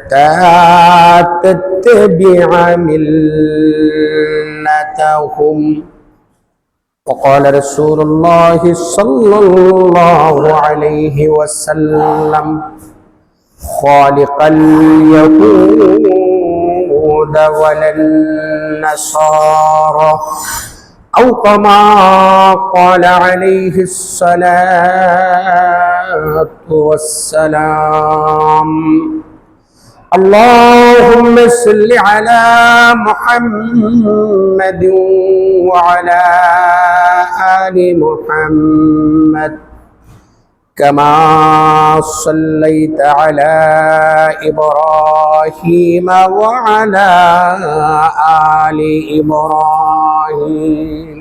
حتى تتبع ملتهم. وقال رسول الله صلى الله عليه وسلم خالق اليهود ولا النصارى أو كما قال عليه الصلاة والسلام. اللهم صل على محمد وعلى آل محمد كما صليت على إبراهيم وعلى آل إبراهيم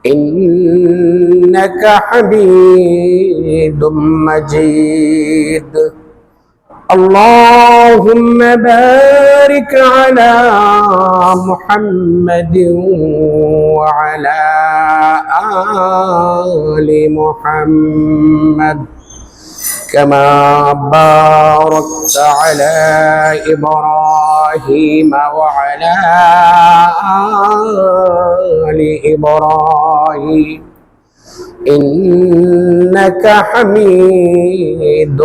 إنك حميد مجيد. اللهم بارك على محمد وعلى آل محمد كما باركت على إبراهيم وعلى آل إبراهيم إنك حميد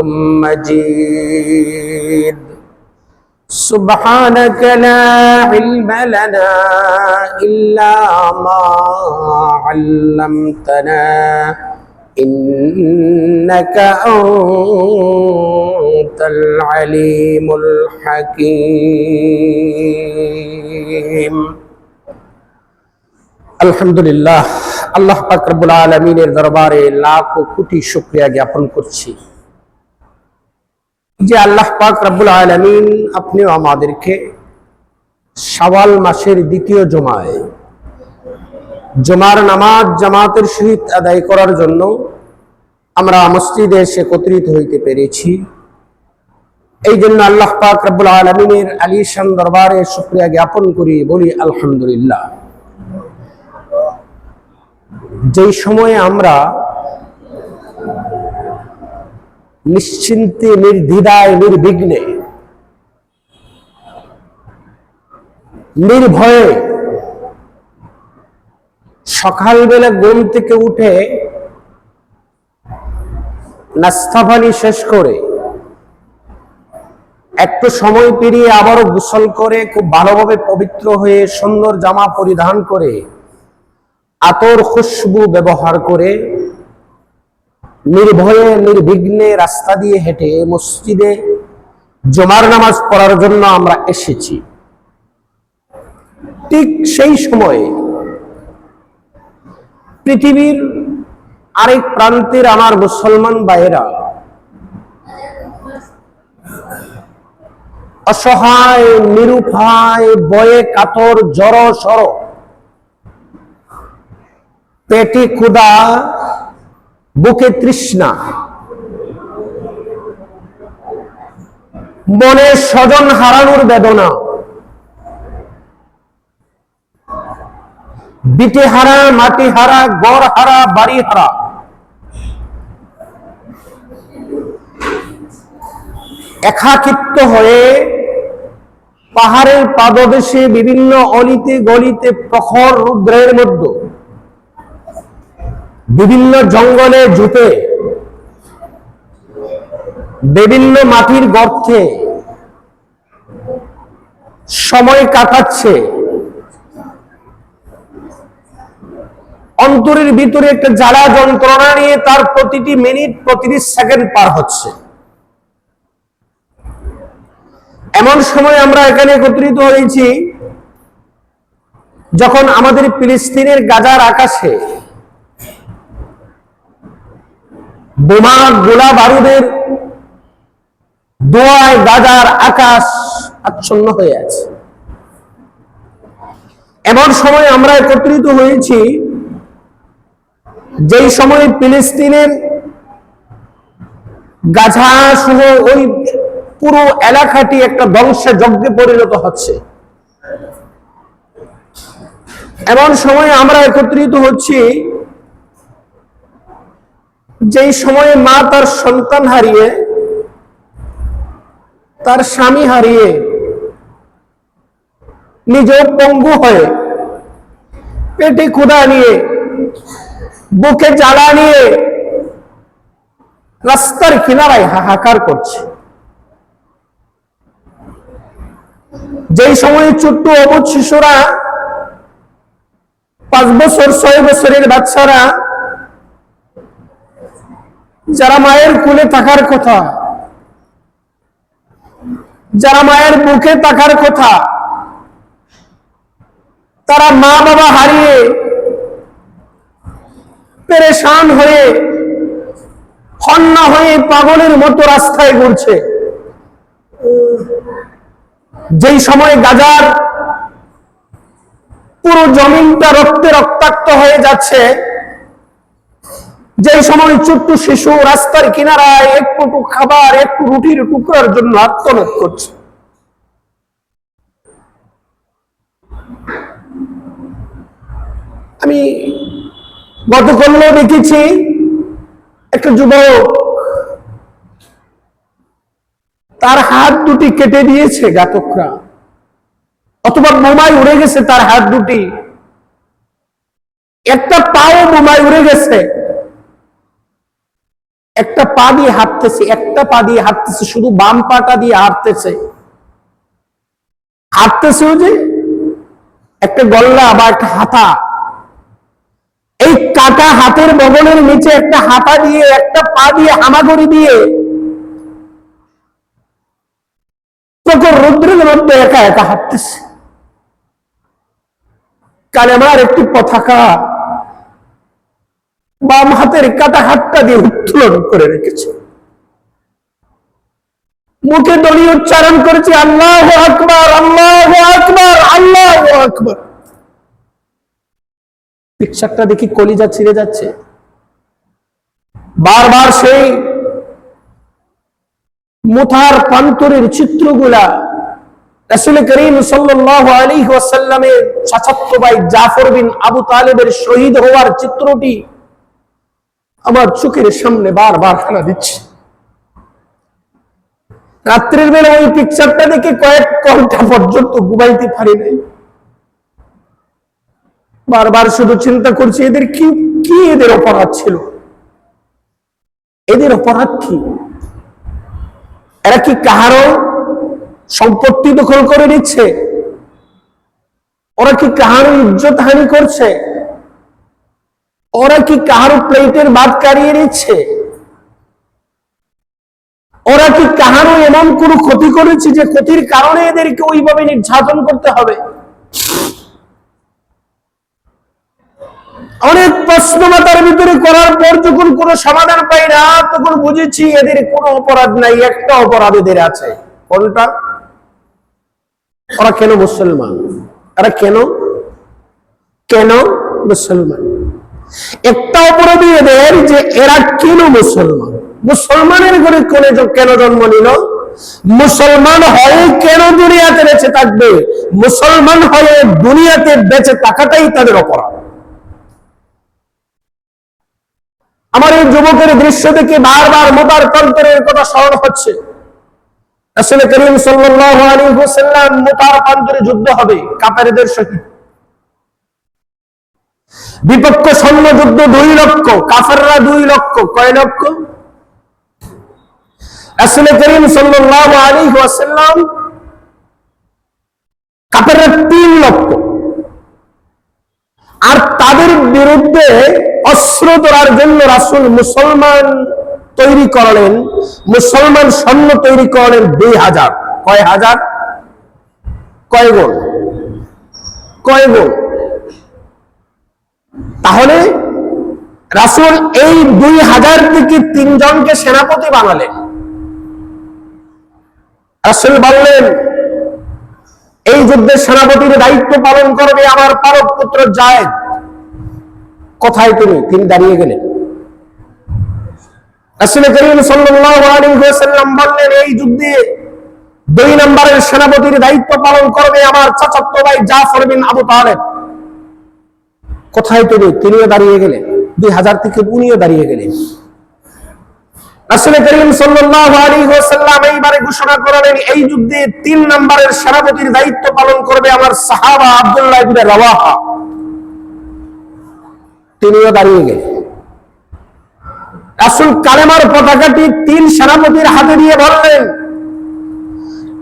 مجيد. سبحانك لا علم لنا إلا ما علمتنا إنك أنت العليم الحكيم. আলহামদুলিল্লাহ, আল্লাহ পাক রব্বুল আলামিনের দরবারে লাখ কোটি শুকরিয়া জ্ঞাপন করছি যে আল্লাহ পাক রব্বুল আলামিন আপনি আমাদেরকে শাওয়াল মাসের দ্বিতীয় জুমায় জুমার নামাজ জামাতের সহিত আদায় করার জন্য আমরা মসজিদে এসে একত্রিত হইতে পেরেছি। এই জন্য আল্লাহ পাক রব্বুল আলামিনের আলিশান দরবারে শুকরিয়া জ্ঞাপন করি, বলি আলহামদুলিল্লাহ। যেই সময়ে আমরা নিশ্চিন্তে, নির্দ্বিধায়, নির্বিঘ্নে, নির্ভয়ে সকালবেলা ঘুম থেকে উঠে নাস্তা পানি শেষ করে একটু সময় পেরিয়ে আবারও গোসল করে খুব ভালোভাবে পবিত্র হয়ে সুন্দর জামা পরিধান করে আতর খুশবু ব্যবহার করে নির্ভয়ে নির্বিঘ্নে রাস্তা দিয়ে হেঁটে মসজিদে জুমার নামাজ পড়ার জন্য আমরা এসেছি। ঠিক সেই সময়ে পৃথিবীর আরেক প্রান্তের আমার মুসলমান ভাইয়েরা অসহায়, নিরুপায়, বয়ে কাতর, জড় সড়, পেটে ক্ষুধা, বুকে তৃষ্ণা, মনে স্বজন হারানোর বেদনা, বিটে হারা, মাটি হারা, ঘর হারা, বাড়ি হারা, একাকিত্ব হয়ে পাহাড়ের পাদদেশে বিভিন্ন অলিতে গলিতে প্রখর রৌদ্রের মধ্যে, বিভিন্ন জঙ্গলে ঝুপে, বিভিন্ন মাটির গর্তে সময় কাটাচ্ছে। অন্তরের ভিতরে একটা জ্বালা যন্ত্রণা নিয়ে তার প্রতিটি মিনিট, প্রতিটি সেকেন্ড পার হচ্ছে। এমন সময় আমরা এখানে একত্রিত হয়েছি যখন আমাদের ফিলিস্তিনের গাজার আকাশে বোমা, গোলা বারুদের ধোঁয়ায় গাজার আকাশ আচ্ছন্ন হয়ে আছে। এমন সময় আমরা একত্রিত হয়েছি যেই সময় ফিলিস্তিনের গাজা সহ ওই পুরো এলাকাটি একটা ধ্বংসযজ্ঞে পরিণত হচ্ছে। এমন সময় আমরা একত্রিত হচ্ছি যেই সময়ে মা তার সন্তান হারিয়ে তার স্বামী হারিয়ে নিজেও পঙ্গু হয়ে পেটে ক্ষুধা নিয়ে বুকে জ্বালা নিয়ে রাস্তার কিনারায় হাহাকার করছে। যেই সময়ে ছোট্ট অবুঝ শিশুরা, 5 বছর 6 বছরের বাচ্চারা, যারা মায়ের কোলে থাকার কথা, যারা মায়ের বুকে থাকার কথা, তারা মা বাবা হারিয়ে পেরেশান হয়ে হন্না হয়ে পাগলের মতো রাস্তায় ঘুরছে। যেই সময় গাজার পুরো জমিনটা রক্তে রক্তাক্ত হয়ে যাচ্ছে, যেই সময় ছোট্ট শিশু রাস্তার কিনারায় একটু খাবার, একটু রুটির টুকরার জন্য আত্মনাদ করছে, আমি গতকালও দেখেছি একটা যুবক, তার হাত দুটি কেটে দিয়েছে ঘাতকরা, অথবা বোমায় উড়ে গেছে তার হাত দুটি, একটা পাও বোমায় উড়ে গেছে, একটা পা দিয়ে হাঁটতেছে, একটা পা দিয়ে হাঁটতেছে, শুধু বাম পাটা দিয়ে হাঁটতেছে, হাঁটতেছেও যে একটা গল্লা বা একটা হাতা, এই কাটা হাতের বগলের নিচে একটা হাতা দিয়ে, একটা পা দিয়ে হামাগুড়ি দিয়ে প্রখর রৌদ্রের মধ্যে একা একা হাঁটতেছে। কালেমার একটি পতাকা বাম হাতের কাটা হাতটা দিয়ে উত্তোলন করে রেখেছে, মুখে দলীয় উচ্চারণ করেছে আল্লাহু আকবার, আল্লাহু আকবার, আল্লাহু আকবার। পিকচারটা দেখি কলিজা ছিঁড়ে যাচ্ছে। বারবার সেই মুথার প্রান্তরের চিত্রগুলা, রাসূল করিম সাল্লাল্লাহু আলাইহি ওয়াসাল্লামের চাচাতো ভাই জাফর বিন আবু তালেবের শহীদ হওয়ার চিত্রটি আমার চোখের সামনে বারবার হানা দিচ্ছে। রাত্রের বেলা ওই পিকচারটা দেখে কয়েক ঘন্টা পর্যন্ত ঘুমাইতে পারি নাই। বারবার শুধু চিন্তা করছি, এদের কি কি এদের অপরাধ ছিল, এদের অপরাধ কি? এরা কি কাহারও সম্পত্তি দখল করে নিচ্ছে? ওরা কি কাহারও ইজ্জত হানি করছে? ওরা কি কাহারও প্লেটের ভাত কারিয়ে নিচ্ছে? ওরা কি কাহারও এমন কোনো ক্ষতি করেছে যে ক্ষতির কারণে এদেরকে ওইভাবে নির্যাতন করতে হবে? অনেক প্রশ্ন মাথার ভিতরে করার পর যখন কোনো সমাধান পাই না, তখন বুঝেছি এদের কোনো অপরাধ নাই, একটা অপরাধ এদের আছে। কোনটা? ওরা কেন মুসলমান? এরা কেন কেন মুসলমান? একটা অপরাধী এদের যে এরা কেন মুসলমান। মুসলমানের ঘরে কেন জন্ম নিল? মুসলমান হয়ে কেন দুনিয়াতে বেঁচে থাকবে? মুসলমান হয়ে দুনিয়াতে বেঁচে থাকাটাই তাদের অপরাধ। আমার এই যুবকের দৃশ্য থেকে বারবার মোতার প্রান্তরের কথা স্মরণ হচ্ছে। রাসূল করিম সাল্লাল্লাহু আলাইহি ওয়াসাল্লাম মোতার প্রান্তরে যুদ্ধ হবে কাফেরদের সাথে। বিপক্ষ সৈন্য যুদ্ধ 2 লক্ষ, কাফেররা 2 লক্ষ। কয় লক্ষ? রাসূল করিম সাল্লাল্লাহু আলাইহি ওয়াসাল্লাম, কাফেররা 3 লক্ষ। আর তাদের বিরুদ্ধে অস্ত্র ধরার জন্য রাসূল মুসলমান তৈরি করলেন, মুসলমান সৈন্য তৈরি করলেন 2000। কয় হাজার? কয় গুণ? কয় গুণ? তাহলে রাসূল এই 2000 থেকে 3 জনকে সেনাপতি বানালেন। রাসূল বললেন, এই যুদ্ধের সেনাপতির দায়িত্ব পালন করবে আমার পালক পুত্র যায়েদ। কোথায় তিনি দাঁড়িয়ে গেলেন। রাসূল করিম সাল্লাল্লাহু আলাইহি ওয়াসাল্লাম বললেন, এই যুদ্ধে 2 নম্বরের সেনাপতির দায়িত্ব পালন করবে আমার চাচাতো ভাই জাফর বিন আবু তালেব। কোথায় তিনিও দাঁড়িয়ে গেলেন। 2000 থেকে উনিও দাঁড়িয়ে গেলেন। রাসূল করিম সাল্লাল্লাহু আলাইহি ওয়াসাল্লাম এইবারে ঘোষণা করলেন, এই যুদ্ধে 3 নম্বরের সেনাপতির দায়িত্ব পালন করবে আমার সাহাবা আব্দুল্লাহ ইবনে রাওয়াহা। তিনিও দাঁড়িয়ে গেলেন। রাসূল কালেমার পতাকাটি 3 সেনাপতির হাতে দিয়ে বললেন,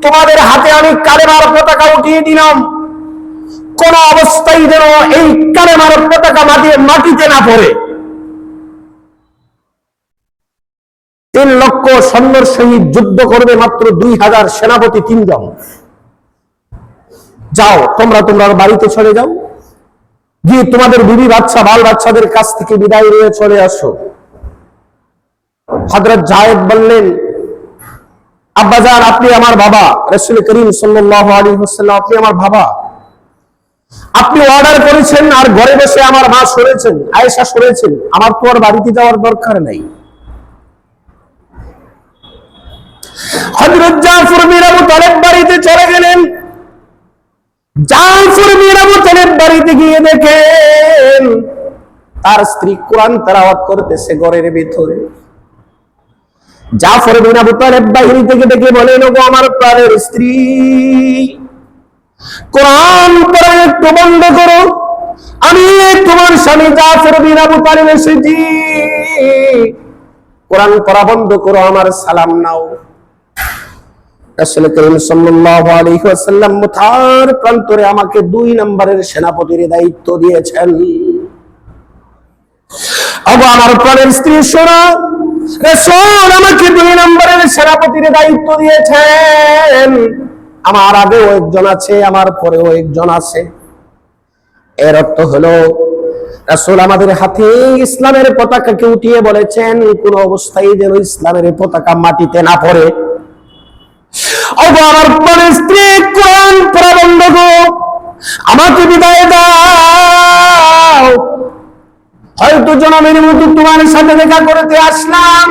তোমাদের হাতে আমি কালেমার পতাকা উঠিয়ে দিলাম, কোন অবস্থায় যেন এই কালেমার পতাকা মাটিতে না পড়ে। 3 লক্ষ সৈন্যর সহিত যুদ্ধ করবে মাত্র 2000 সেনাপতি 3 জন। যাও তোমরা তোমার বাড়িতে চলে যাও, গিয়ে তোমাদের বিবি বাচ্চা বাল বাচ্চাদের কাছ থেকে বিদায় নিয়ে চলে আসো। হযরত যায়েদ বললেন, আব্বাজান আপনি আমার বাবা, রাসূল করিম সাল্লাল্লাহু আলাইহি ওয়াসাল্লাম আপনি আমার বাবা, আপনি অর্ডার করেছেন আর ঘরে বসে আমার মা শুনেছেন, আয়েশা শুনেছেন, আমার তো আর বাড়িতে যাওয়ার দরকার নাই। হযরত জাফর বিন আবু তালেব বাড়িতে চলে গেলেন। জাফর বিন আবু তালেব বাড়িতে গিয়ে দেখেন তার স্ত্রী কোরআন তেলাওয়াত করতেছে ঘরের ভিতরে। জাফর বিন আবু তালেব বাইরে থেকে ডেকে বলেন, ওগো আমার প্রাণের স্ত্রী, কোরআন পড়া একটু বন্ধ করো, আমি তোমার স্বামী জাফর বিন আবু তালেব এসেছি, কোরআন পড়া বন্ধ করো, আমার সালাম নাও। রাসূল করিম সাল্লাল্লাহু আলাইহি ওয়াসাল্লাম মুতার প্রান্তরে আমাকে 2 নম্বরের সেনাপতির দায়িত্ব দিয়েছেন। ওগো আমার প্রাণের স্ত্রী শোনো, রাসূল আমাকে 2 নম্বরের সেনাপতির দায়িত্ব দিয়েছেন। আমার আগেও একজন আছে, আমার পরেও একজন আছে। এর অর্থ হলো রাসূল আমাদের হাতে ইসলামের পতাকাকে উঠিয়ে বলেছেন, কোন অবস্থায় যেন ইসলামের পতাকা মাটিতে না পড়ে। ওগো আমার প্রাণের স্ত্রী, কোরআন পড়া বন্ধ করো, আমাকে বিদায় দাও। হয়তো জনমের মতো তোমার সাথে দেখা করতে আসলাম,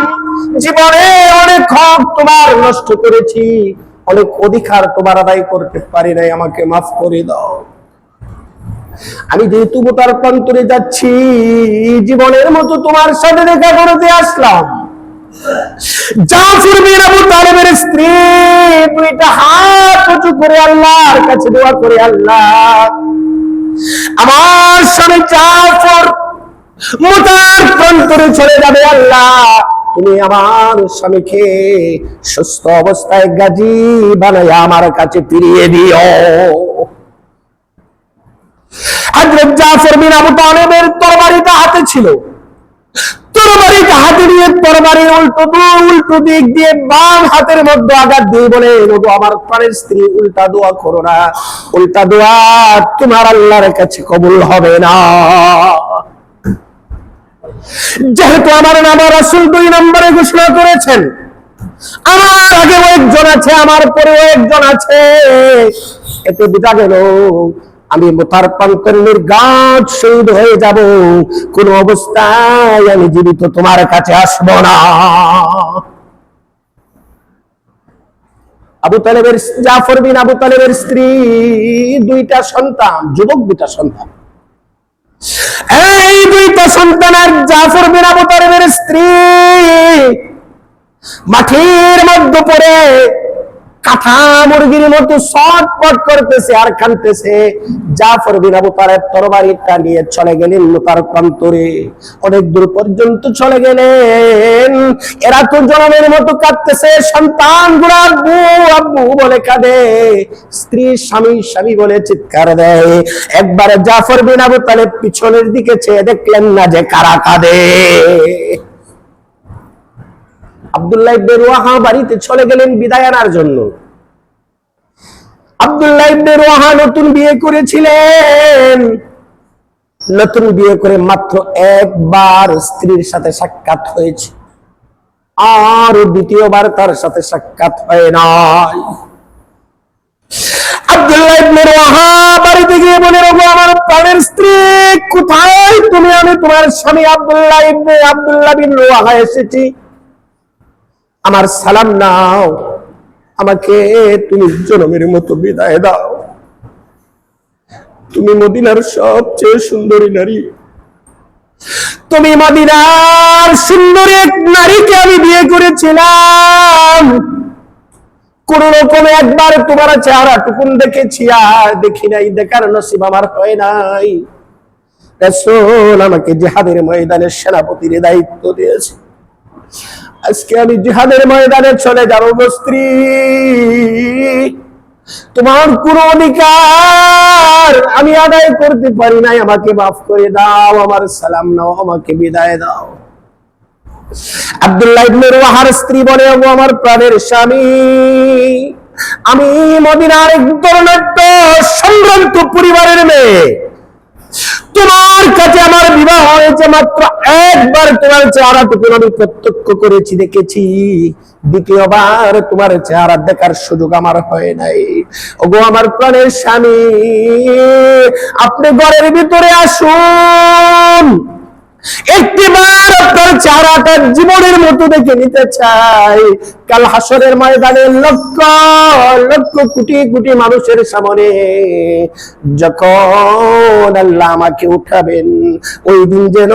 জীবনে অনেক হক তোমার নষ্ট করেছি, অনেক অধিকার তোমার আদায় করতে পারি নাই, আমাকে মাফ করে দাও। আমি যেহেতু তার প্রান্তরে যাচ্ছি, জীবনের মতো তোমার সাথে দেখা করতে আসলাম। জাফর বিন আবু তালেবের স্ত্রী 2টা হাত উঁচু করে আল্লাহর কাছে দোয়া করে, আল্লাহ আমার স্বামী জাফর মুতার প্রান্তরে চলে যাবে, আল্লাহ তুমি আমার স্বামীকে সুস্থ অবস্থায় গাজী বানায় আমার কাছে ফিরিয়ে দিও। হযরত জাফর বিন আবু তালেবের তরবারিটা হাতে ছিল, তরবারিটা হাতে নিয়ে তরবারির উল্টো দিক দিয়ে বাম হাতের মধ্যে আঘাত দিয়ে বলে, ওগো আমার প্রাণের স্ত্রী, উল্টা দোয়া করো না, উল্টা দোয়া তোমার আল্লাহর কাছে কবুল হবে না। যেহেতু আমার নাম রাসূল 2 নম্বরে ঘোষণা করেছেন, আমার আগেও একজন আছে, আমার পরেও একজন আছে, এতে বোঝা গেল আমি মুতার প্রান্তরে নির্ঘাত শহীদ হয়ে যাব, কোন অবস্থায় আমি জীবিত তোমার কাছে আসবো না। আবু তালেবের জাফর বিন আবু তালেবের স্ত্রী 2টা সন্তান, যুবক 2টা সন্তান। এই 2টা সন্তানের জাফর বিন আবু তালেবের স্ত্রী মাটির মধ্যে পড়ে কাঁথা মুরগির মতো ছটফট করতেছে আর কাঁদতেছে। জাফর বিন আবু তালেব তরবারিটা নিয়ে চলে গেলেন মুতার প্রান্তরে, অনেক দূর পর্যন্ত চলে গেলেন। এরা তো জনমের মতো কাঁদতেছে, সন্তানগুলো আব্বু আব্বু বলে কাঁদে, স্ত্রী স্বামী স্বামী বলে চিৎকার দেয়। একবার জাফর বিন আবু তালেব পিছনের দিকে চেয়ে দেখলেন না যে কারা কাঁদে। আব্দুল্লাহ ইবনে রওয়াহা বাড়িতে চলে গেলেন বিদায় আনার জন্য। আব্দুল্লাহ ইবনে রওয়াহা নতুন বিয়ে করেছিলেন, নতুন বিয়ে করে মাত্র একবার স্ত্রীর সাথে সাক্ষাৎ হয়েছে, আর দ্বিতীয়বার তার সাথে সাক্ষাৎ হয় নাই। আব্দুল্লাহ ইবনে রওয়াহা বাড়িতে গিয়ে বলে, ওগো আমার প্রাণের স্ত্রী, কোথায় তুমি? আমি তোমার স্বামী আব্দুল্লাহ বিন রওয়াহা এসেছি, আমার সালাম নাও, আমাকে তুমি জনমের মতো বিদায় দাও, তুমি মদিনার সবচেয়ে সুন্দরী নারী, তুমি মদিনার সুন্দর এক নারীকে আমি বিয়ে করেছিলাম, কোন রকমে একবার তোমার চেহারা টুকুন দেখেছি, আর দেখি নাই, দেখার নসিব আমার হয় নাই। রাসূল আমাকে জিহাদের ময়দানে সেনাপতির দায়িত্ব দিয়েছে, আজকে আমি জিহাদের ময়দানে চলে যাব গো স্ত্রী, তোমার কোন অধিকার আমি আদায় করতে পারি নাই, আমাকে মাফ করে দাও, আমার সালাম নাও, আমাকে বিদায় দাও। আব্দুল্লাহ ইবনে রওয়াহার স্ত্রী বলে, ও আমার প্রাণের স্বামী, আমি মদিনার এক ধর্নাঢ্য সম্ভ্রান্ত পরিবারের মেয়ে, তোমার কাছে আমার বিবাহ হয়েছে মাত্র একবার, তোমার চেহারাটুকু আমি প্রত্যক্ষ করেছি, দেখেছি, দ্বিতীয়বার তোমার চেহারা দেখার সুযোগ আমার হয় নাই। ওগো আমার প্রাণের স্বামী, আপনি ঘরের ভিতরে আসুন, একটিবার আপনার চেহারাটা জীবনের মতো দেখে নিতে চাই। কাল হাসরের ময়দানে লক্ষ লক্ষ কোটি কোটি মানুষের সামনে যখন আল্লাহ আমাকে উঠাবেন, ওই দিন যেন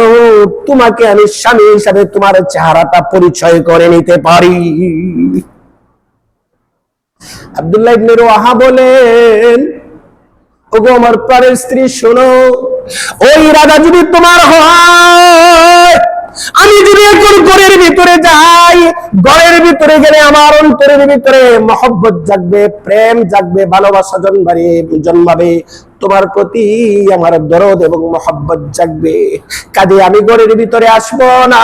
তোমাকে আমি স্বামী হিসাবে তোমার চেহারাটা পরিচয় করে নিতে পারি। আব্দুল্লাহ ইবনে রওয়াহা বলেন, ওগো আমার প্রাণের স্ত্রী শোনো, ওই ইরাদা যদি তোমার হয়, আমি যদি এখন ঘরের ভিতরে যাই, ঘরের ভিতরে গেলে আমার অন্তরের ভিতরে মহব্বত জাগবে, প্রেম জাগবে, ভালোবাসা জন্মাবে, তোমার প্রতি আমার দরদ এবং মহব্বত জাগবে, কাজে আমি ঘরের ভিতরে আসব না।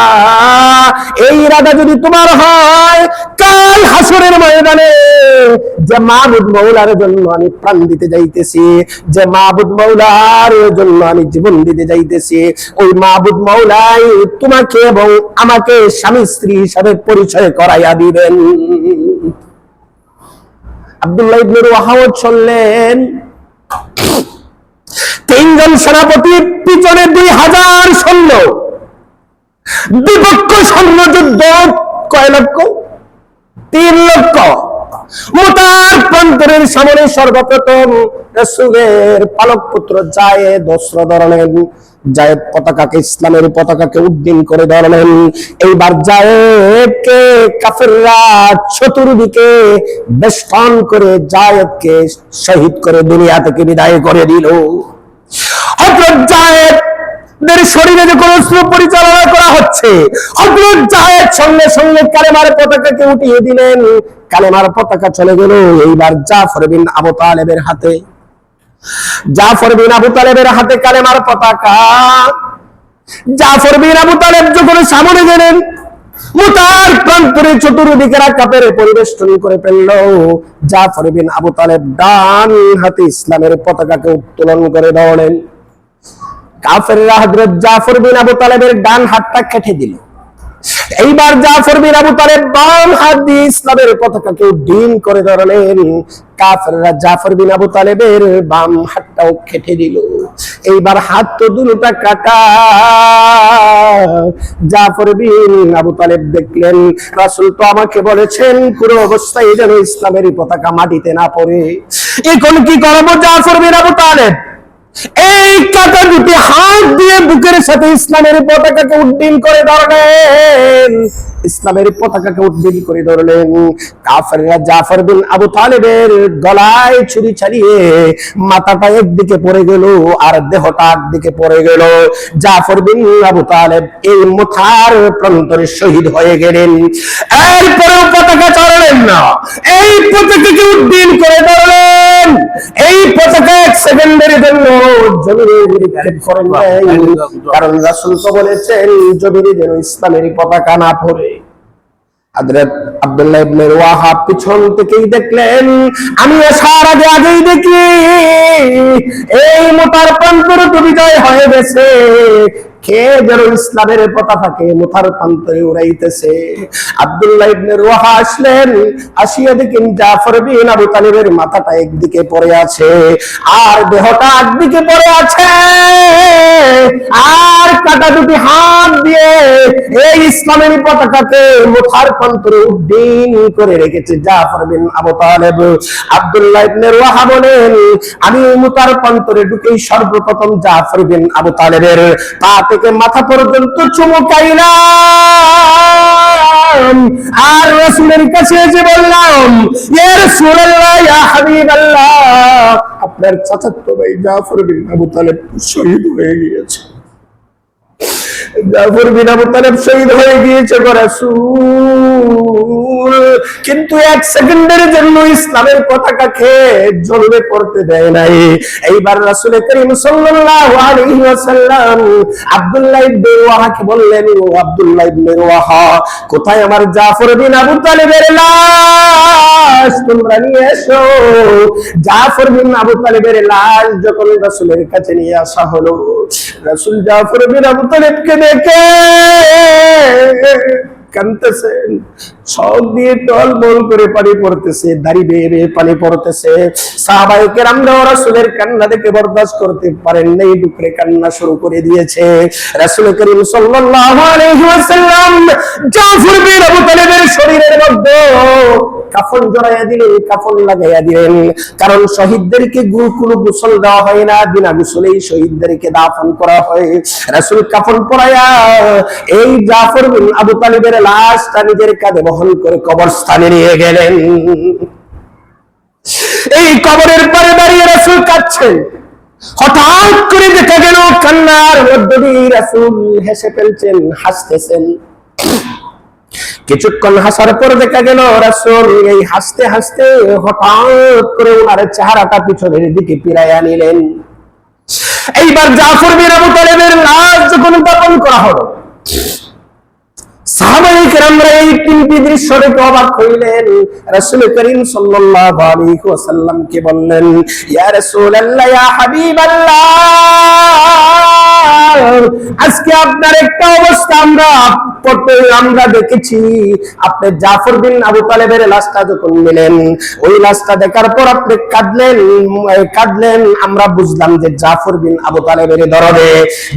এই ইরাদা যদি তোমার হয়, কাল হাসরের ময়দানে যে মাবুদ মাওলার জন্য আমি প্রাণ দিতে যাইতেছি, যে মাবুদ মাওলার জন্য আমি জীবন দিতে যাইতেছি, ওই মাবুদ মাওলাই তোমাকে এবং আমাকে স্বামী স্ত্রী হিসাবে পরিচয় করাইয়া দিবেন। আব্দুল্লাহ ইবনে রওয়াহা চললেন, তিনজন সেনাপতির পিছনে 2000 সৈন্য, বিপক্ষ সৈন্য যুদ্ধ কয় লক্ষ? 3 লক্ষ। মুতার প্রান্তরের সামনে সর্বপ্রথম রাসূলের পালক পুত্র যায়েদ অস্ত্র ধরলেন, যায়েদ পতাকাকে, ইসলামের পতাকাকে উড্ডীন করে ধরলেন। এইবার যায়েদকে কাফেররা চতুর্দিকে বেষ্টন করে যায়েদকে শহীদ করে দুনিয়া থেকে বিদায় করে দিল। হযরত যায়েদের শরীরে যখন অস্ত্র পরিচালনা করা হচ্ছে, হযরত যায়েদ সঙ্গে সঙ্গে কালেমার পতাকাকে উঠিয়ে দিলেন, কালেমার পতাকা চলে গেল এইবার জাফর বিন আবু তালেবের হাতে। জাফর বিন আবু তালেবের হাতে কালেমার পতাকা। জাফর বিন আবু তালেব যখন সামনে গেলেন, মুতার প্রান্তরে চতুর্দিকে কাফের পরিবেষ্টন করে ফেলল। জাফর বিন আবু তালেব ডান হাতে ইসলামের পতাকাকে উত্তোলন করে ধরলেন। কাফেররা হযরত জাফর বিন আবু তালেবের ডান হাতটা কেটে দিল। এইবার জাফর বিন আবু তালেব বাম হাত দিয়ে ইসলামের পতাকাকে উড্ডীন করে ধরলেন। কাফেররা জাফর বিন আবু তালেবের বাম হাতটাও কেটে দিল। এইবার হাত তো দুটোটা কাটা। জাফর বিন আবু তালেব দেখলেন, রাসূল তো আমাকে বলেছেন পুরো অবস্থায় যেন ইসলামের পতাকা মাটিতে না পড়ে, এখন কি করবো? জাফর বিন আবু তালেব এই কাটা দুটি হাত দিয়ে বুকের সাথে ইসলামের পতাকাকে উড্ডীন করে ধরলেন। ইসলামের পতাকাকে উড্ডীন করে ধরলেন। কাফেররা জাফর বিন আবু তালেবের গলায় ছুরি চালিয়ে মাথাটা একদিকে পড়ে গেল আর দেহটা একদিকে পড়ে গেল। জাফর বিন আবু তালেব এই মুথার প্রান্তরে শহীদ হয়ে গেলেন। এরপরেও পতাকা ছাড়লেন না, এই পতাকাকে উড্ডীন করে ধরলেন। এই পতাকা 1 সেকেন্ডের জন্য জমিনে নিক্ষেপ করেন নাই, কারণ রাসূল তো বলেছেন জমিনে যেন ইসলামের পতাকা না পড়ে। হযরত আব্দুল্লাহ ইবনে রওয়াহা পিছন থেকেই দেখলেন, আমি আসার আগেই দেখি এই মুতার প্রান্তরে তো বিজয় হয়ে গেছে, কে যেন ইসলামের পতাকাকে মুতার প্রান্তরে উড়াইতেছে। আব্দুল্লাহ ইবনে রওয়াহা আসলেন, আসিয়া দেখেন জাফর বিন আবু তালেবের মাথাটা একদিকে পড়ে আছে আর দেহটা একদিকে পড়ে আছে, আর কাটা দুটি হাত দিয়ে এই ইসলামের পতাকাকে মুতার প্রান্তরে উড্ডীন করে রেখেছে জাফর বিন আবু তালেব। আব্দুল্লাহ ইবনে রওয়াহা বলেন, আমি মুতার প্রান্তরে ঢুকেই সর্বপ্রথম জাফর বিন আবু তালেবের পা থেকে মাথা পর্যন্ত চুমুকাইলাম, আর রাসূলের কাছে এসে বললাম, ইয়া রাসূলুল্লাহ, ইয়া হাবিবাল্লাহ, আপনার চাচাতো ভাই জাফর বিন আবু তালেব শহীদ হয়ে গিয়েছে। জাফর বিন আবু তালেব শহীদ হয়ে গিয়েছে গো রাসূল, কিন্তু এক সেকেন্ডের জন্য ইসলামের পতাকাকে জ্বলবে পড়তে দেয় নাই। এইবার রাসূল করিম সাল্লাল্লাহু আলাইহি ওয়াসাল্লাম আব্দুল্লাহ ইবনে রাওয়াহাকে বললেন, ও আব্দুল্লাহ ইবনে রাওয়াহা, কোথায় আমার জাফর বিন আবু তালেবের লাশ? তোমরা নিয়ে এসো। জাফর বিন আবু তালেবের লাশ যখন রাসূলের কাছে নিয়ে আসা হলো, রাসূল জাফর বিন আবু তালেবকে দেখে কাঁদতেছেন, চোখ দিয়ে টলমল করে পানি পড়তেছে, দাড়ি বেয়ে বেয়ে পানি পড়তেছে। সাহাবায়ে কেরামরা রাসূলের কান্না দেখে বরদাস্ত করতে পারেন নাই, ডুকরে কান্না শুরু করে দিয়েছে। রাসূল করিম সাল্লাল্লাহু আলাইহি ওয়াসাল্লাম জাফর বিন আবু তালেবের শরীরের মধ্যে কাফন জড়াইয়া দিলেন, কাফন লাগাইয়া দিলেন, কারণ শহীদদেরকে কোনো গোসল দেওয়া হয় না, বিনা গোসলেই শহীদদেরকে দাফন করা হয়। রাসূল কাফন পরাইয়া এই জাফর বিন আবু তালেবের লাশটা নিজের কাঁধে বহন করে কবরস্থানে নিয়ে গেলেন। এই কবরের পরে দাঁড়িয়ে রাসূল কাঁদছেন। হঠাৎ করে দেখা গেল কান্নার মধ্য দিয়ে রাসূল হেসে ফেলছেন, হাসতেছেন। কিছুক্ষণ হাসার পর দেখা গেল রাসূল এই হাসতে হাসতে হঠাৎ করে ওনার চেহারাটা পিছনের দিকে ফিরাইয়া নিলেন। এইবার জাফর বিন আবু তালেবের লাশ যখন দাফন করা হলো, সাহাবায়ে কেরামরা এই তিনটি দৃশ্য দেখে অবাক হইলেন। রাসূল করিম সাল্লাল্লাহু আলাইহি ওয়াসাল্লামকে বললেন, ইয়া রাসূলুল্লাহ, ইয়া হাবিবাল্লাহ, আজকে আপনার একটা অবস্থা আমরা দেখেছি। আপনি জাফর বিন আবু তালেবের লাশটা যখন নিলেন, ওই লাশটা দেখার পর আপনি কাঁদলেন। আমরা বুঝলাম যে জাফর বিন আবু তালেবের দরদে,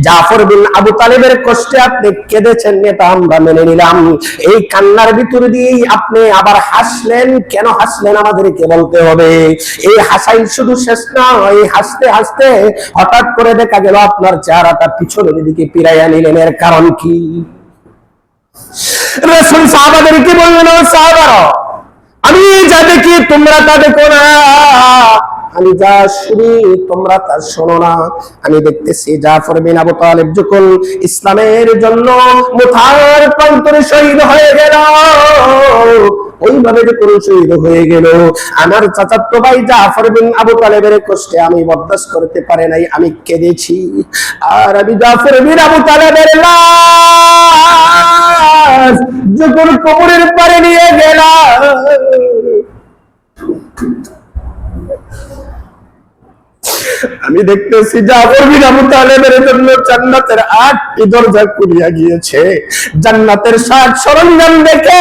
জাফর বিন আবু তালেবের কষ্টে আপনি কেঁদেছেন, এটা আমরা মেনে নিলাম। এই কান্নার ভিতর দিয়েই আপনি আবার হাসলেন। কেন হাসলেন আমাদেরকে বলতে হবে। এই হাসাই শুধু শেষ না, এই হাসতে হাসতে হঠাৎ করে দেখা গেল আপনার চেহারাটা পিছনের দিকে ফিরাইয়া নিলেন। এর কারণ কি? রাসূল সাহাবাদেরকে বললেন, ও সাহাবারা, আমি যা দেখি তোমরা তা দেখো না, আমি যা শুনি তোমরা তা শোনো না। আমি দেখতেছি জাফর বিন আবু তালেব যখন ইসলামের জন্য মুথার প্রান্তরে শহীদ হয়ে গেল, ওইভাবে যখন শহীদ হয়ে গেল, আমার চাচাতো ভাই জাফর বিন আবু তালেবের কষ্টে আমি বরদাস্ত করতে পারি নাই, আমি কেঁদেছি। আর আমি জাফর বিন আবু তালেবের লাশ যখন কবরের পারে নিয়ে গেলাম, আমি দেখতেছি জাফর বিন আবু তালেবের জন্য জান্নাতের 8টি দরজা খুলিয়া গিয়েছে। জান্নাতের সাজ সরঞ্জাম দেখে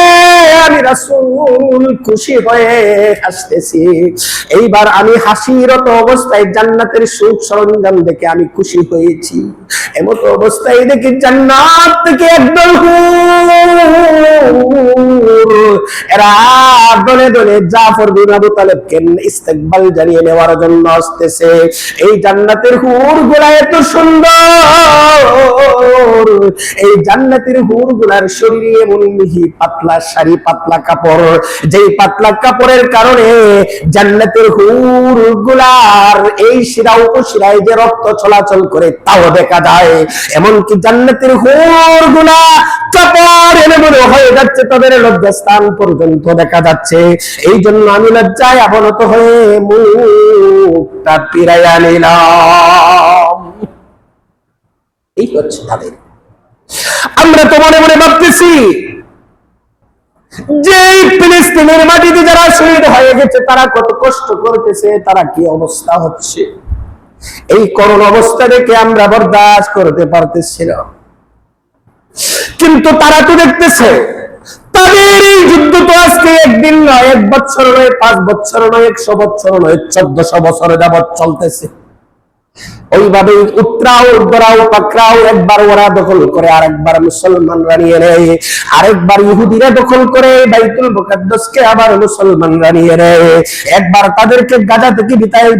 আমি রাসূল খুশি হয়ে হাসতেছি। এইবার আমি হাসিরত অবস্থায় জান্নাতের সুখ সরঞ্জাম দেখে আমি খুশি হয়েছি। এমন অবস্থায় দেখি জান্নাত থেকে একদল এরা দলে দলে জাফর বিন আবু তালেবকে ইস্তেকবাল জানিয়ে নেওয়ার জন্য আসতেছে। এই জান্নাতের হুরগুলা এত সুন্দর, এই জান্নাতের হুরগুলার শরীরে এমন মিহি পাতলা শাড়ি, পাতলা কাপড়, যেই পাতলা কাপড়ের কারণে জান্নাতের হুরগুলার এই শিরা উপশিরায় যে রক্ত চলাচল করে তাও দেখা যায়। এমনকি জান্নাতের হুরগুলা কাপড় এলোমেলো হয়ে যাচ্ছে, তাদের লজ্জাস্থান পর্যন্ত দেখা যাচ্ছে। এই জন্য আমি লজ্জায় অবনত হয়ে মুখটা ফিরাইয়া নিলাম। এই হচ্ছে তাদের। আমরা তো মনে মনে ভাবতেছি যে ফিলিস্তিনের মাটিতে যারা শহীদ হয়ে গেছে তারা কত কষ্ট করতেছে, তারা কি অবস্থা হচ্ছে। এই করুণ অবস্থা দেখে আমরা বরদাস্ত করতে পারতেছি না। কিন্তু তারা তো দেখতেছে তাদের এই যুদ্ধ তো আজকে একদিন নয়, 1 বছর নয়, 5 বছর নয়, 100 বছর নয়, 1400 বছর যাবৎ চলতেছে। ওইভাবে উত্তরাও উত্তরাও পাকড়াও একবার ওরা দখল করে, আরেকবার মুসলমানরা নিয়ে নেয়, আরেকবার ইহুদিরা দখল করে বাইতুল মুকাদ্দাসকে আবার মুসলমানরা নিয়ে নেয়, একবার তাদেরকে গাজা থেকে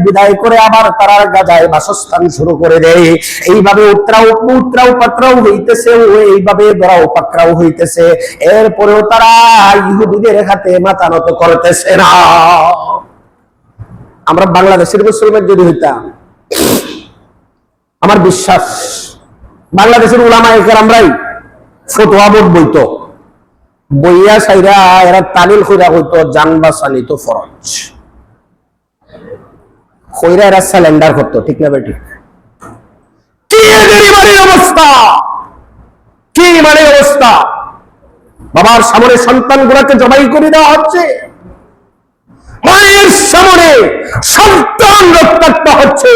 বিদায় করে আবার তারা গাজায় বাসস্থান শুরু করে দেয়। এইভাবে উত্তরাও পাকড়াও হইতেছে, এইভাবে দরাও পাকড়াও হইতেছে। এরপরেও তারা ইহুদিদের হাতে মাথা নত করতেছে না। আমরা বাংলাদেশের মুসলমান যদি হইতাম, আমার বিশ্বাস বাংলাদেশের উলামায়ে কেরামরাই ফতোয়া বোর্ড বইতো, বইয়া সাইরা এরা তালিল কইরা হইতো জান বাঁচানি তো ফরজ, কইরা এরা স্যালেন্ডার করতো। ঠিক না বেঠিক? কি এদের ইমানের অবস্থা, কি ইমানের অবস্থা! বাবার সামনে সন্তানগুলোকে জবাই করে দেওয়া হচ্ছে, মায়ের সামনে সন্তান রক্তাক্ত হচ্ছে,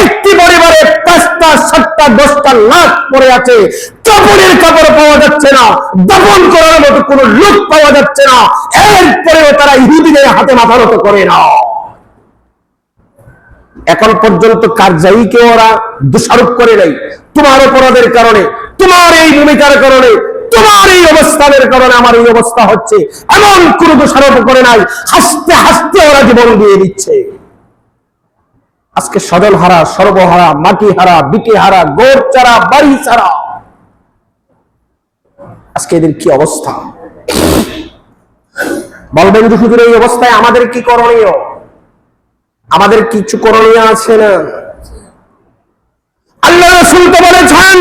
একটি পরিবারে 5টা 7টা 10টা লাশ পড়ে আছে, কাপড়ের কাপড় পাওয়া যাচ্ছে না, দাফন করার মতো কোনো লোক পাওয়া যাচ্ছে না, এরপরেও তারা ইহুদিদের হাতে মাথা নত করে না। এখন পর্যন্ত কারজাইকে ওরা দোষারোপ করে নাই, তোমার অপরাধের কারণে, তোমার এই ভূমিকার কারণে, তোমার এই অবস্থানের কারণে আমার এই অবস্থা হচ্ছে, এমন কোন দোষারোপ করে নাই। হাসতে হাসতে ওরা জীবন দিয়ে দিচ্ছে। আজকে সজল হারা, সর্বহারা, মাটি হারা, বিটি হারা, গোর চারা, বাড়ি চারা, আজকে এদের কি অবস্থা! বলবেন যে হুজুর এই অবস্থায় আমাদের কি করণীয়? আমাদের কিছু করণীয় আছে না? আল্লাহ রাসূল তো বলেছেন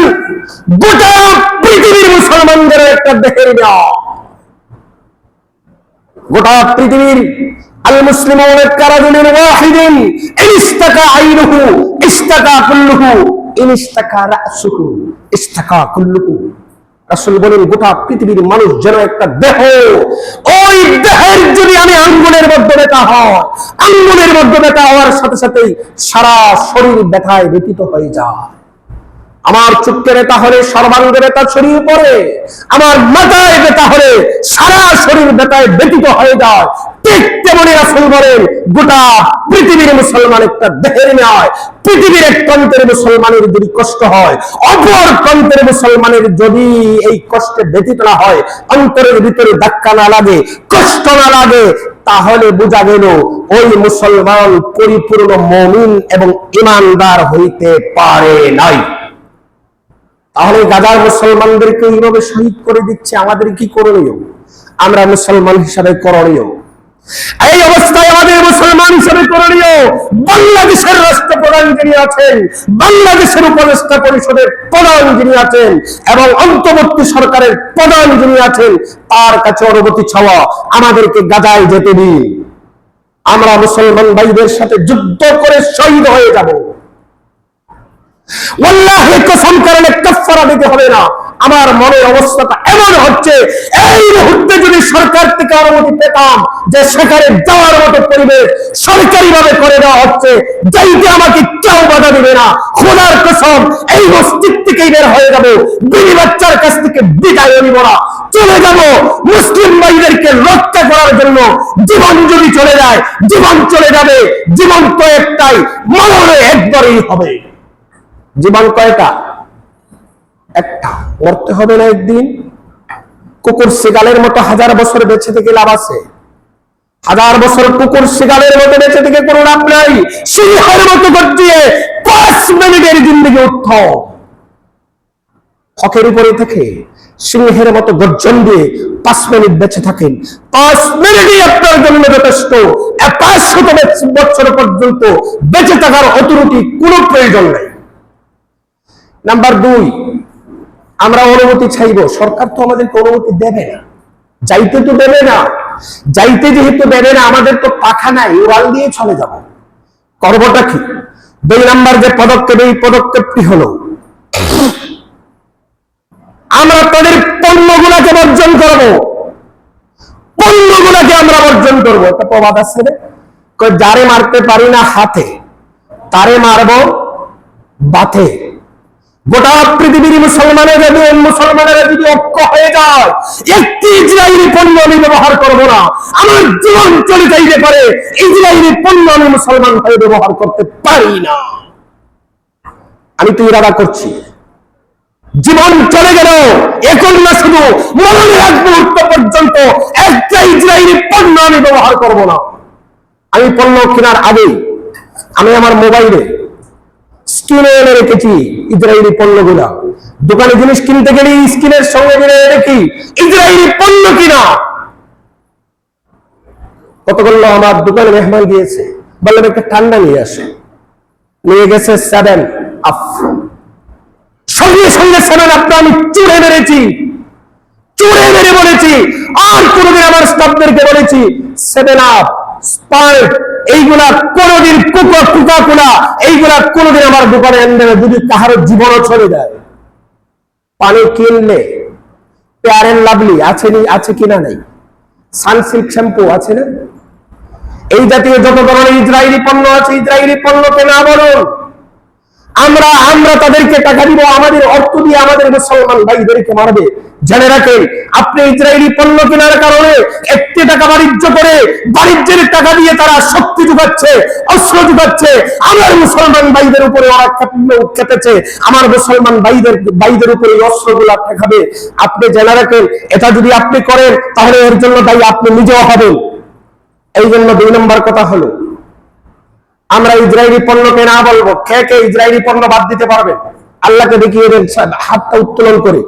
গোটা পৃথিবীর মুসলমানদের একটা দেখে নাও, গোটা পৃথিবীর আল মুসলিমুন কারাজুলিন ওয়াহিদিন ইস্তাকা আইনুহু ইস্তাকা কুল্লুহু ইস্তাকা রাসুহু ইস্তাকা কুল্লুহু। রাসূল বলেন গোটা পৃথিবীর মানুষ যেন একটা দেহ, ওই দেহের যদি আমি আঙ্গুলের মধ্যে ব্যথা হয়, আঙ্গুলের মধ্যে ব্যথা হওয়ার সাথে সাথেই সারা শরীর ব্যথায় ব্যথিত হয়ে যায়। আমার চুক্কে ব্যথা হলে সর্বাঙ্গে ব্যথা ছড়িয়ে পড়ে, আমার মাথায় ব্যথা হলে সারা শরীর ব্যথায় ব্যথিত হয়ে যায়। ঠিক তেমনি রাসূল বলেন গোটা পৃথিবীর মুসলমান একটা দেহের ন্যায়। পৃথিবীর এক প্রান্তের মুসলমানের যদি কষ্ট হয়, অপর প্রান্তের মুসলমানের যদি এই কষ্টে ব্যথিত না হয়, অন্তরের ভিতরে ধাক্কা না লাগে, কষ্ট না লাগে, তাহলে বোঝা গেল ওই মুসলমান পরিপূর্ণ মুমিন এবং ঈমানদার হইতে পারে নাই। তাহলে গাজার মুসলমানদেরকে এইভাবে শহীদ করে দিচ্ছে, আমাদের কি করণীয়? আমরা মুসলমান হিসাবে করণীয়, এই অবস্থায় আমাদের মুসলমান হিসাবে করণীয়, বাংলাদেশের রাষ্ট্রপ্রধান যিনি আছেন, বাংলাদেশের উপদেষ্টা পরিষদের প্রধান যিনি আছেন এবং অন্তর্বর্তী সরকারের প্রধান যিনি আছেন, তার কাছে অনুমতি চাওয়া, আমাদেরকে গাজায় যেতে দিন, আমরা মুসলমান ভাইদের সাথে যুদ্ধ করে শহীদ হয়ে যাব। ওয়াল্লাহি কসম করে কাফারা দিতে হবে না। আমার মনের অবস্থাটা এমন হচ্ছে, এই মুহূর্তে যদি সরকার থেকে অনুমতি পেতাম যে সেখানে যাওয়ার মতো পরিবেশ সরকারিভাবে করে দেওয়া হচ্ছে, যাইতে আমাকে কেউ বাধা দিবে না, খোদার কসম এই মসজিদ থেকেই বের হয়ে যাব, বিবি বাচ্চার কাছ থেকে বিদায় নিব না, চলে যাব মুসলিম ভাইদেরকে রক্ষা করার জন্য। জীবন যদি চলে যায়, জীবন চলে যাবে, জীবন তো একটাই, মরণে একবারই হবে। জীবন কয়টা? একটা, মরতে হবে না একদিন। কুকুর শিগালের মতো 1000 বছর বেঁচে থেকে লাভ আছে? 1000 বছর কুকুর শিগালের মতো বেঁচে থেকে কোনো লাভ নাই। সিংহের মতো গর্জিয়ে 5 মিনিটের জিন্দেগি উঠত, হকের উপরে থেকে সিংহের মতো গর্জন দিয়ে 5 মিনিট বেঁচে থাকেন, 5 মিনিটই আপনার জন্য যথেষ্ট। 500 বছর পর্যন্ত বেঁচে থাকার অতুরুটি কোনো প্রয়োজন নাই। নাম্বার 2, আমরা অনুমতি চাইব, সরকার তো আমাদেরকে অনুমতি দেবে না, যাইতে তো দেবে না। যাইতে যেহেতু দেবে না, আমাদের তো পাখা নাই, উড়াল দিয়ে চলে যাব। করবটা কি? 2 নাম্বার যে পদক্ষেপ, এই পদক্ষেপটি হলো আমরা তাদের পণ্যগুলাকে বর্জন করব, পণ্যগুলাকে আমরা বর্জন করব। একটা প্রবাদ আছে, যারে মারতে পারি না হাতে, তারে মারব বাতে। গোটা পৃথিবীর মুসলমানেরা যদি ঐক্য হয়ে যায়, একটি ইসরায়েলি পণ্য আমি ব্যবহার করব না, আমার জীবন চলে যাইতে পারে, ইসরায়েলি পণ্য আমি মুসলমান হয়ে ব্যবহার করতে পারি না। আমি তো ইরাদা করছি, জীবন চলে গেল এখন না, শুধু মরণের এক মুহূর্ত পর্যন্ত একটা ইসরায়েলি পণ্য আমি ব্যবহার করব না। আমি পণ্য কেনার আগে আমি আমার মোবাইলে স্ক্রিনে এনে রেখেছি ইসরায়েলি পণ্যগুলা। দোকানে জিনিস কিনতে গেলে স্ক্রিনের সঙ্গে মিলে রেখি ইসরায়েলি পণ্য কিনা। কতগুলো আমার দোকানে মেহমান গিয়েছে, বললাম একটা ঠান্ডা নিয়ে আসে, নিয়ে গেছে 7 আপ। সঙ্গে সঙ্গে 7 আপটা আমি চুড়ে মেরেছি, চুড়ে মেরে বলেছি, আর কোনোদিন আমার স্টাফদেরকে বলেছি 7 আপ, স্পার্ট এইগুলা কোনোদিন, কোকা কোলা এইগুলা কোনোদিন আমার দোকানে এনে দেবে যদি কাহারও জীবনও চলে যায়। পানি কিনলে ফেয়ার এন্ড লাভলি আছে কিনা নাই, সানসিল্ক শ্যাম্পু আছে না, এই জাতীয় যত ধরনের ইসরায়েলি পণ্য আছে, ইসরায়েলি পণ্যকে না বলুন। আমরা তাদেরকে টাকা দিব, আমাদের অর্থ দিয়ে আমাদের মুসলমান ভাইদেরকে মারবে। জেনে রাখেন, আপনি ইসরায়েলি পণ্য কেনার কারণে একটি টাকা বাণিজ্য করে, বাণিজ্যের টাকা দিয়ে তারা শক্তি যোগাচ্ছে, অস্ত্র যোগাচ্ছে, আমার মুসলমান ভাইদের উপরে ওরা খেপেছে, আমার মুসলমান ভাইদের উপরে অস্ত্রগুলো ঠেকাবে। আপনি জেনে রাখেন, এটা যদি আপনি করেন তাহলে এর জন্য দায়ী আপনি নিজেও হবেন। এই জন্য 2 নম্বর কথা হলো, আমরা ইসরায়েলি পণ্যকে না বলবো। কে কে ইসরায়েলি পণ্য বাদ দিতে পারবে? আল্লাহকে দেখিয়ে দেন হাতটা উত্তোলন করে।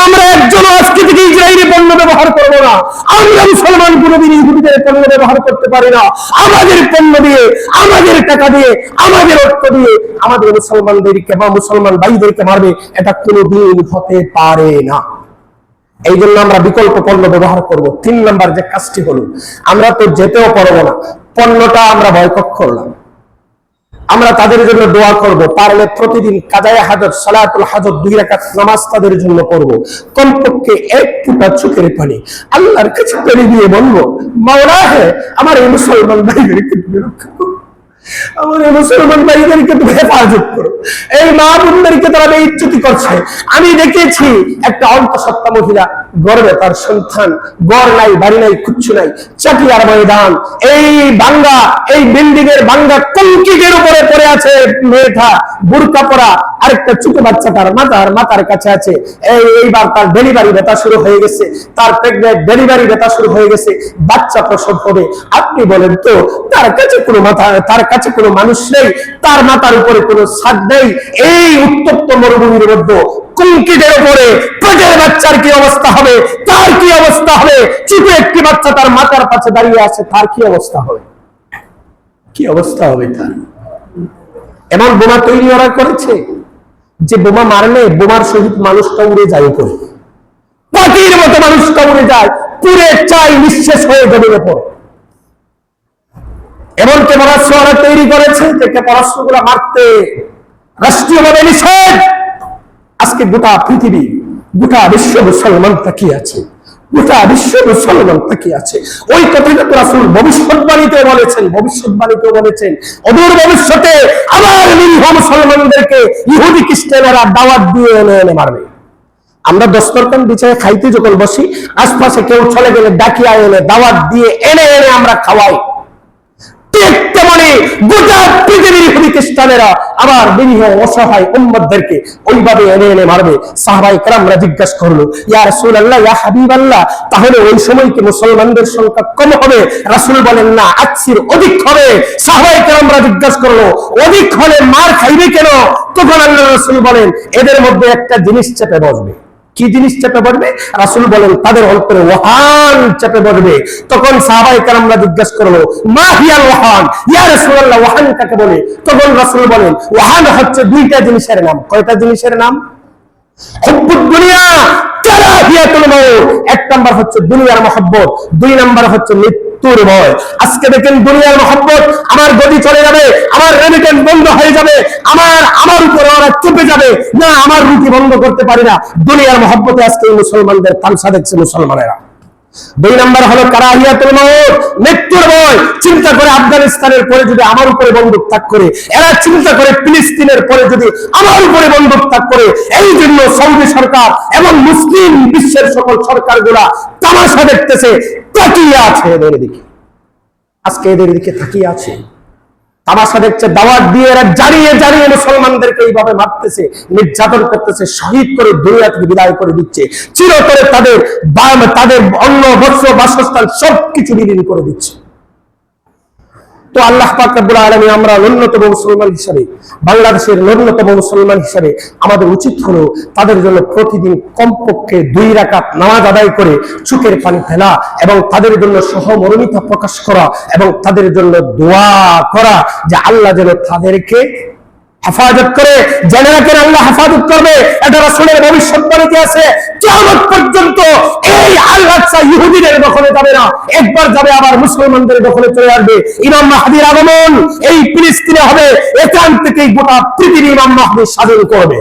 আমরা একজন আজকে থেকে ইসরায়েলি পণ্য ব্যবহার করব না। আমরা মুসলমান কোনদিন ইহুদিদের পণ্য ব্যবহার করতে পারি না। আমাদের পণ্য দিয়ে, আমাদের টাকা দিয়ে, আমাদের অর্থ দিয়ে আমাদের মুসলমানদেরকে বা মুসলমান ভাইদেরকে মারবে, এটা কোনদিন হতে পারে না। এই জন্য আমরা বিকল্প পণ্য ব্যবহার করব। 3 নম্বর যে কাজটি হলো, আমরা তো যেতেও পারবো না, পণ্যটা আমরা বয়কট করলাম। আমরা তাদের জন্য দোয়া করব, পারলে প্রতিদিন কাজায়ে হাজত, সালাতুল হাজত 2 রাকাত নামাজ তাদের জন্য করব। কমপক্ষে 1 ফোঁটা চোখের পানি আল্লাহর কাছে পেরে দিয়ে বলবো, মাওলা হে আমার এই মুসলমান ভাইদেরকে তুমি রক্ষা করো, আমার এই মুসলমান ভাইদেরকে তুমি হেফাজত করো। এই মা বোনদেরকে তারা বেইজ্জতি করছে। আমি দেখেছি একটা অন্তঃসত্ত্বা মহিলা, গর্বে তার সন্তান, ঘর নাই, বাড়ি নাই, কিচ্ছু নাই, চাটিয়ার ময়দান, এই ভাঙ্গা, এই বিল্ডিং এর ভাঙ্গা কংক্রিটের উপরে পড়ে আছে মেয়েটা, বুরকা পরা, আরেকটা ছোট বাচ্চা তার মাথার কাছে আছে। এইবার তার ডেলিভারি ব্যথা শুরু হয়ে গেছে, তার প্রেগনেন্ট ডেলিভারি ব্যথা শুরু হয়ে গেছে, বাচ্চা প্রসব হবে। আপনি বলেন তো, তার কাছে কোনো মাথা, তার কাছে কোনো মানুষ নেই, তার মাথার উপরে কোনো ছাদ নেই। এই উত্তপ্ত মরুভূমির মধ্যে কংক্রিটের উপরে পেটের বাচ্চার কি অবস্থা হবে, তার কি অবস্থা হবে? ছোট একটি বাচ্চা তার মাথার কাছে দাঁড়িয়ে আছে, তার কি অবস্থা হবে? কি অবস্থা হবে তার? এমন বোমা তৈরি ওরা করেছে যে বোমা মারলে বোমার সহিত মানুষটা উড়ে যায়, উপরে পাখির মতো মানুষটা উড়ে যায়, পুরে চাই নিঃশেষ হয়ে জমিয়ে পড়ে। এমন ক্ষেপণাস্ত্র ওরা তৈরি করেছে যে ক্ষেপণাস্ত্রগুলো মারতে রাষ্ট্রীয়ভাবে নিষেধ। আজকে গোটা পৃথিবী, গোটা বিশ্ব মুসলমান তাকিয়ে আছে, গোটা বিশ্ব মুসলমান তাকিয়ে আছে। ওই কথাটা তো রাসূল ভবিষ্যৎবাণীতে বলেছেন, অদূর ভবিষ্যতে আবার নিরীহ মুসলমানদেরকে ইহুদি খ্রিস্টানেরা দাওয়াত দিয়ে এনে মারবে। আমরা দস্তরখান বিছায় খাইতে যখন বসি, আশপাশে কেউ চলে গেলে ডাকিয়া এনে দাওয়াত দিয়ে এনে আমরা খাওয়াই। তেমনি গোটা পৃথিবীর ইহুদি খ্রিস্টানেরা আবার নিরীহ অসহায় উম্মতদেরকে ওইভাবে এনে মারবে। সাহাবায়ে কেরামরা জিজ্ঞাসা করলো, ইয়া রাসূলুল্লাহ, ইয়া হাবিবাল্লাহ, তাহলে ওই সময় কি মুসলমানদের সংখ্যা কম হবে? রাসূল বলেন, না, আকসির, অধিক হবে। সাহাবায়ে কেরামরা জিজ্ঞাসা করলো, অধিক হলে মার খাইবে কেন? তখন আল্লাহর রাসূল বলেন, এদের মধ্যে একটা জিনিস চেপে বসবে। কি জিনিস চেপে পড়বে? রাসূল বলেন, তাদের অন্তরে ওয়াহান চেপে পড়বে। তখন সাহাবায়ে কেরামরা জিজ্ঞাসা করলো, মা হিয়াল ওয়াহান, ইয়া রাসূলুল্লাহ, ওয়াহান কাকে বলে? তখন রাসূল বলেন, ওয়াহান হচ্ছে 2টা জিনিসের নাম। কয়টা জিনিসের নাম? হুব্বুদ দুনিয়া, কারাহিয়াতুল মাউত। 1 নাম্বার হচ্ছে দুনিয়ার মহব্বত, 2 নাম্বার হচ্ছে মৃত্যুর ভয়। আজকে দেখেন দুনিয়ার মহব্বত, আমার গতি চলে যাবে, আমার রেমিটেন্স বন্ধ হয়ে যাবে, আমার উপরে ওরা চেপে যাবে, না আমার রুটি বন্ধ করতে পারি না। দুনিয়ার মহব্বতে আজকে মুসলমানদের তামসা দেখছে মুসলমানেরা। 2 নাম্বার হলো কারাহিয়াতুল মাউত, মৃত্যুর ভয়। চিন্তা করে আফগানিস্তানের পরে যদি আমার উপরে বন্দুক তাক করে, এরা চিন্তা করে ফিলিস্তিনের পরে যদি আমার উপরে বন্দুক তাক করে। এই জন্য সৌদি সরকার এবং মুসলিম বিশ্বের সকল সরকারগুলা তামাশা দেখতেছে, তাকিয়ে আছে এদের দিকে। আজকে এদের দিকে তাকিয়ে আছে, তামাশা দেখছে, দাওয়াত দিয়ে এরা জ্বালিয়ে জ্বালিয়ে মুসলমানদেরকে এইভাবে মারতেছে, নির্যাতন করতেছে, শহীদ করে দুনিয়া থেকে বিদায় করে দিচ্ছে, চিরতরে তাদের অন্ন বস্ত্র বাসস্থান সবকিছু বিলীন করে দিচ্ছে। তো আল্লাহ পাক রব্বুল আলামিন, আমরা ন্যূনতম মুসলমান হিসেবে, বাংলাদেশের ন্যূনতম মুসলমান হিসেবে আমাদের উচিত হলো তাদের জন্য প্রতিদিন কমপক্ষে 2 রাকাত নামাজ আদায় করে চোখের পানি ফেলা এবং তাদের জন্য সহমর্মিতা প্রকাশ করা এবং তাদের জন্য দোয়া করা যে আল্লাহ যেন তাদেরকে হেফাজত করে। জেনে রাখেন, আল্লাহ হেফাজত করবে, এটা রাসূলের ভবিষ্যৎবাণীতে আছে। কিয়ামত পর্যন্ত এই আল-আকসা ইহুদিদের দখলে যাবে না, একবার যাবে আবার মুসলমানদের দখলে চলে আসবে। ইমাম মাহদীর আগমন এই ফিলিস্তিনে হবে, এখান থেকেই গোটা পৃথিবী ইমাম মাহদী স্বাধীন করবে।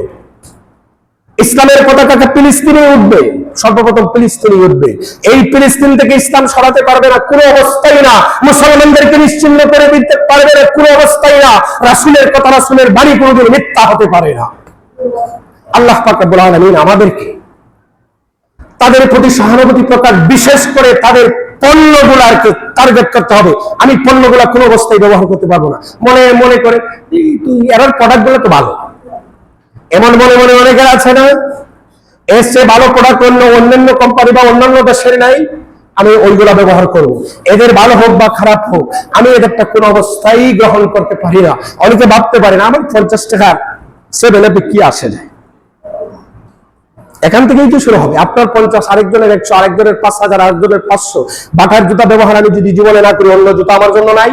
ইসলামের পতাকাটা ফিলিস্তিনে উঠবে, সর্বপ্রথম ফিলিস্তিনে উঠবে। এই ফিলিস্তিন থেকে ইসলাম সরাতে পারবে না কোনো অবস্থায় না, মুসলমানদেরকে নিশ্চিহ্ন করে দিতে পারবে না কোনো অবস্থায় না। রাসূলের কথা, রাসূলের বাণী কোনোদিন মিথ্যা হতে পারে না। আল্লাহ পাক রব্বুল আলামিন আমাদেরকে তাদের প্রতি সহানুভূতি প্রকাশ, বিশেষ করে তাদের পণ্যগুলাকে টার্গেট করতে হবে। আমি পণ্যগুলা কোনো অবস্থায় ব্যবহার করতে পারবো না। মনে করে তুই এর প্রোডাক্টগুলো তো ভালো, এমন মনে মনে অনেকের আছে না, এর চেয়ে ভালো প্রোডাক্ট অন্যান্য কোম্পানি বা অন্যান্য দেশের নাই, আমি ওইগুলা ব্যবহার করব। এদের ভালো হোক বা খারাপ হোক, আমি এদেরটা কোনো অবস্থায় গ্রহণ করতে পারি না। অনেকে ভাবতে পারে না, আমার 50 টাকার সেভেন-আপে কি আসে যায়, এখান থেকেই তো শুরু হবে। আপনার 50, আরেকজনের 100, আরেকজনের 5000, আরেকজনের 500। বাটার জুতা ব্যবহার আমি যদি জীবনে না করি, অন্য জুতা আমার জন্য নাই।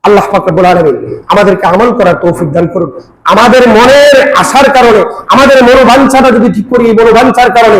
আল্লাহ পাক রব্বুল আলামিন আমাদেরকে আমল করার তৌফিক দান করুন। আমাদের মনের আশার কারণে, আমাদের মনোবাঞ্ছাটা যদি ঠিক করি, এই মনোবাঞ্ছার কারণে